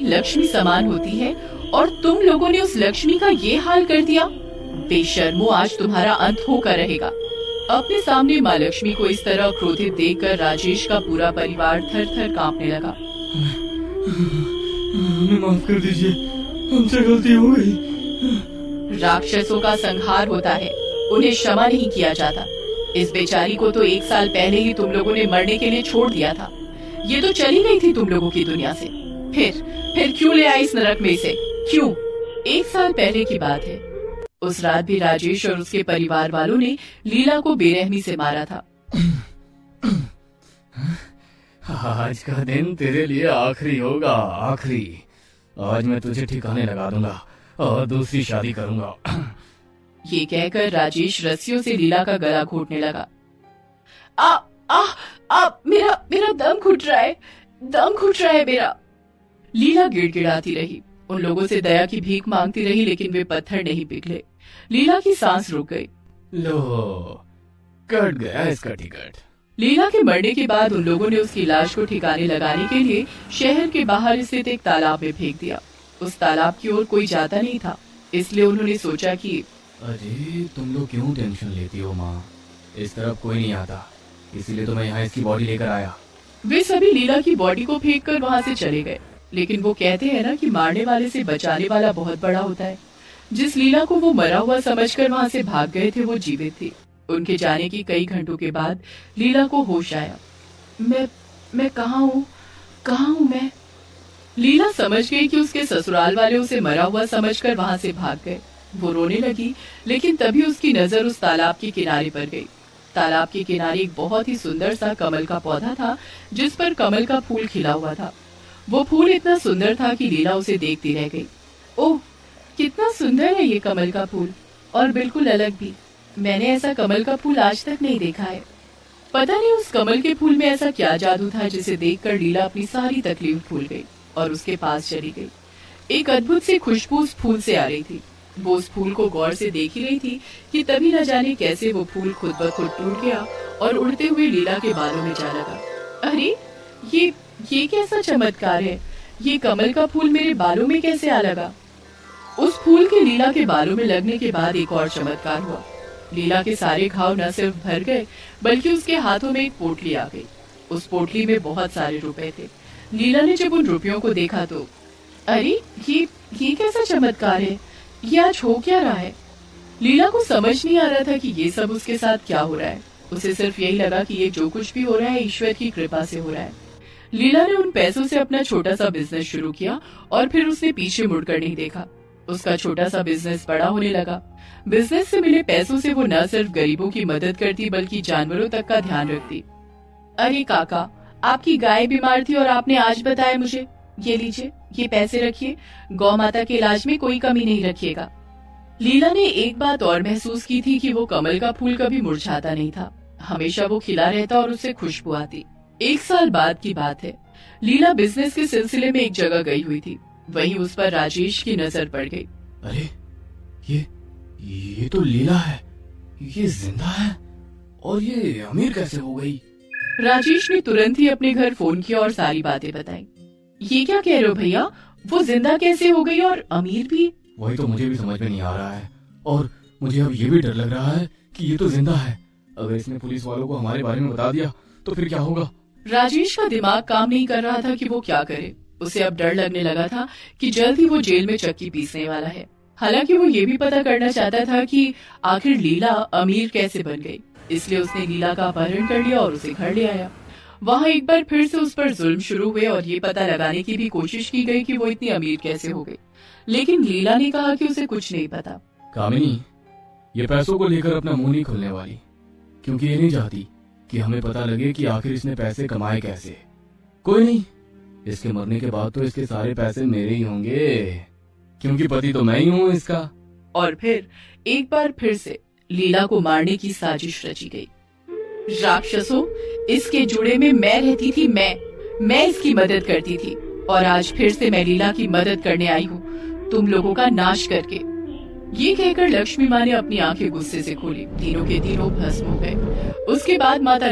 लक्ष्मी समान होती है और तुम लोगों ने उस लक्ष्मी का ये हाल कर दिया। बेशर्मो, आज तुम्हारा अंत होकर रहेगा। अपने सामने माँ लक्ष्मी को इस तरह क्रोधित देखकर राजेश का पूरा परिवार थर थर कांपने लगा। हमें माफ कर दीजिए, हमसे गलती हो गई। राक्षसों का संहार होता है, उन्हें क्षमा नहीं किया जाता। इस बेचारी को तो 1 साल पहले ही तुम लोगों ने मरने के लिए छोड़ दिया था। ये तो चली गई थी तुम लोगों की दुनिया से। फिर क्यों ले आई इस नरक में इसे? क्यों? 1 साल पहले की बात है। उस रात भी राजेश और उसके परिवार वालों ने लीला को बेरहमी से मारा था। आज का दिन तेरे लिए आखिरी होगा, आखिरी। आज मैं तुझे ठिकाने लगा दूंगा और दूसरी शादी करूंगा। ये कहकर राजेश रस्सियों से लीला का गला घोटने लगा। मेरा दम घुट रहा है मेरा। लीला गिड़गिड़ाती रही, उन लोगों से दया की भीख मांगती रही, लेकिन वे पत्थर नहीं पिघले। लीला की सांस रुक गई। लो, कट गया इसका टिकट। लीला के मरने के बाद उन लोगों ने उसकी लाश को ठिकाने लगाने के लिए शहर के बाहर स्थित एक तालाब में फेंक दिया। उस तालाब की ओर कोई जाता नहीं था, इसलिए उन्होंने सोचा कि अरे तुम लोग क्यों टेंशन लेती हो माँ, इस तरफ कोई नहीं आता, इसीलिए तो मैं यहाँ इसकी बॉडी लेकर आया। वे सभी लीला की बॉडी को फेंक कर वहाँ से चले गए। लेकिन वो कहते हैं ना कि मारने वाले से बचाने वाला बहुत बड़ा होता है। जिस लीला को वो मरा हुआ समझकर वहाँ से भाग गए थे, वो जीवित थी। उनके जाने की कई घंटों के बाद लीला को होश आया। मैं कहाँ हूँ मैं? लीला समझ गई कि उसके ससुराल वाले उसे मरा हुआ समझकर वहाँ से भाग गए। वो रोने लगी, लेकिन तभी उसकी नजर उस तालाब के किनारे पर गई। तालाब के किनारे एक बहुत ही सुंदर सा कमल का पौधा था, जिस पर कमल का फूल खिला हुआ था। वो फूल इतना सुंदर था कि लीला उसे देखती रह गई। ओह, कितना सुंदर है ये कमल का फूल, और बिल्कुल अलग भी। मैंने ऐसा कमल का फूल आज तक नहीं देखा है। पता नहीं उस कमल के फूल में ऐसा क्या जादू था, जिसे देखकर लीला अपनी सारी तकलीफ भूल गई और उसके पास चली गई। एक अद्भुत सी खुशबू उस फूल से आ रही थी। वो उस फूल को गौर से देख ही रही थी कि तभी न जाने कैसे वो फूल खुद ब खुद टूट गया और उड़ते हुए लीला के बालों में जा लगा। अरे, ये कैसा चमत्कार है? ये कमल का फूल मेरे बालों में कैसे आ लगा? उस फूल के लीला के बालों में लगने के बाद एक और चमत्कार हुआ। लीला के सारे घाव न सिर्फ भर गए, बल्कि उसके हाथों में एक पोटली आ गई। उस पोटली में बहुत सारे रुपए थे। लीला ने जब उन रुपयों को देखा तो अरे, ये कैसा चमत्कार है? ये आज हो क्या रहा है? लीला को समझ नहीं आ रहा था कि ये सब उसके साथ क्या हो रहा है। उसे सिर्फ यही लगा कि ये जो कुछ भी हो रहा है ईश्वर की कृपा से हो रहा है। लीला ने उन पैसों से अपना छोटा सा बिजनेस शुरू किया और फिर उसने पीछे मुड़कर नहीं देखा। उसका छोटा सा बिजनेस बड़ा होने लगा। बिजनेस से मिले पैसों से वो न सिर्फ गरीबों की मदद करती, बल्कि जानवरों तक का ध्यान रखती। अरे काका, आपकी गाय बीमार थी और आपने आज बताया मुझे। ये लीजिए, ये पैसे रखिए, गौ माता के इलाज में कोई कमी नहीं रखिएगा। लीला ने एक बात और महसूस की थी कि वो कमल का फूल कभी मुरझाता नहीं था, हमेशा वो खिला रहता और उससे खुशबू आती। 1 साल बाद की बात है। लीला बिजनेस के सिलसिले में एक जगह गई हुई थी। वहीं उस पर राजेश की नजर पड़ गई। अरे, ये तो लीला है, ये जिंदा है, और ये अमीर कैसे हो गई? राजेश ने तुरंत ही अपने घर फोन किया और सारी बातें बताई। ये क्या कह रहे हो भैया? वो जिंदा कैसे हो गई और अमीर भी? वही तो मुझे भी समझ में नहीं आ रहा है, और मुझे अब ये भी डर लग रहा है कि ये तो जिंदा है। अगर इसने पुलिस वालों को हमारे बारे में बता दिया तो फिर क्या होगा? राजेश का दिमाग काम नहीं कर रहा था कि वो क्या करे। उसे अब डर लगने लगा था कि जल्द ही वो जेल में चक्की पीसने वाला है। हालांकि वो ये भी पता करना चाहता था कि आखिर लीला अमीर कैसे बन गई। इसलिए उसने लीला का अपहरण कर लिया और उसे घर ले आया। वहाँ एक बार फिर से उस पर जुल्म शुरू हुए और ये पता लगाने की भी कोशिश की गई कि वो इतनी अमीर कैसे हो गई। लेकिन लीला ने कहा कि उसे कुछ नहीं पता। कामिनी, ये पैसों को लेकर अपना मुंह नहीं खुलने वाली, क्योंकि ये नहीं चाहती कि हमें पता लगे कि आखिर इसने पैसे कमाए कैसे। कोई नहीं, इसके मरने के बाद तो इसके सारे पैसे मेरे ही होंगे, क्योंकि पति तो मैं ही हूँ इसका। और फिर एक बार फिर से लीला को मारने की साजिश रची गई। राक्षसों, इसके जुड़े में मैं रहती थी। मैं इसकी मदद करती थी, और आज फिर से मैं लीला की मदद करने आई हूँ, तुम लोगों का नाश करके। ये कहकर लक्ष्मी माँ ने अपनी आंखें गुस्से से खोली। तीनों के तीनों भस्म हो गए। उसके बाद माता